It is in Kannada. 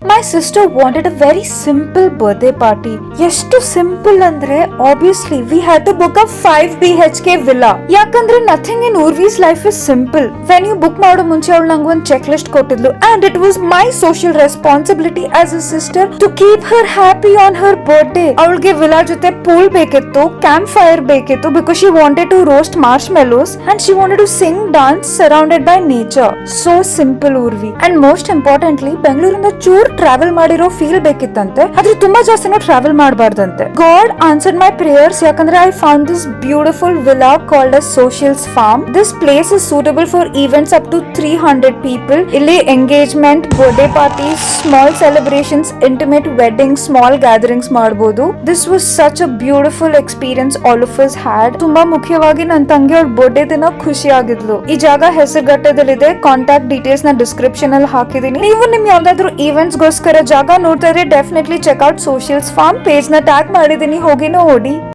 My sister wanted a very simple birthday party. ಎಷ್ಟು ಸಿಂಪಲ್ ಅಂದ್ರೆ obviously we had to book a 5 BHK villa. ಯಾಕಂದ್ರೆ nothing in Urvi's life is simple. When you book ಮಾಡೋ ಮುಂಚೆ ಅವಳು ನಂಗೆ ಒಂದು ಚೆಕ್ ಲಿಸ್ಟ್ ಕೊಟ್ಟಿದ್ಲು and it was my social responsibility as a sister to keep her happy on her birthday. ಅವಳಿಗೆ ವಿಲ್ಲಾ ಜೊತೆ ಪೂಲ್ ಬೇಕಿತ್ತು, ಕ್ಯಾಂಪ್ ಫೈರ್ ಬೇಕಿತ್ತು because she wanted to roast marshmallows and she wanted to sing, dance surrounded by nature. So simple Urvi. And most importantly, ಬೆಂಗಳೂರಿಂದ ಚೂರ್ ಟ್ರಾವೆಲ್ ಮಾಡಿರೋ ಫೀಲ್ ಬೇಕಿತ್ತಂತೆ, ಆದ್ರೆ ತುಂಬಾ ಜಾಸ್ತಿನೂ ಟ್ರಾವೆಲ್ ಮಾಡಬಾರ್ದಂತೆ. ಗಾಡ್ ಆನ್ಸರ್ಡ್ ಮೈ ಪ್ರೇಯರ್ಸ್, ಯಾಕಂದ್ರೆ I found this beautiful villa called us socials farm. This place is suitable for events up to 300 people. ಇಲ್ಲಿ engagement, birthday parties, small celebrations, intimate wedding, small gatherings ಮಾಡಬಹುದು. This was such a beautiful experience all of us had. ತುಂಬಾ ಮುಖ್ಯವಾಗಿ ನನ್ನ ತಂಗಿ ಅವಳ ಬರ್ಡೇ ದಿನ ಖುಷಿ ಆಗಿದ್ಲು. ಈ ಜಾಗ ಹೆಸರುಘಟ್ಟದಲ್ಲಿದೆ. ಕಾಂಟ್ಯಾಕ್ಟ್ ಡೀಟೇಲ್ಸ್ ನ ಡಿಸ್ಕ್ರಿಪ್ಷನ್ ಅಲ್ಲಿ ಹಾಕಿದೀನಿ. ನೀವು ನಿಮ್ ಯಾವ್ದಾದ್ರು ಈವೆಂಟ್ಸ್ ಗೋಸ್ಕರ ಜಾಗ ನೋಡ್ತಾ ಇದ್ರೆ definitely checkout socials form. Page ನ ಟ್ಯಾಗ್ ಮಾಡಿದೀನಿ, ಹೋಗಿ ನೋಡಿ.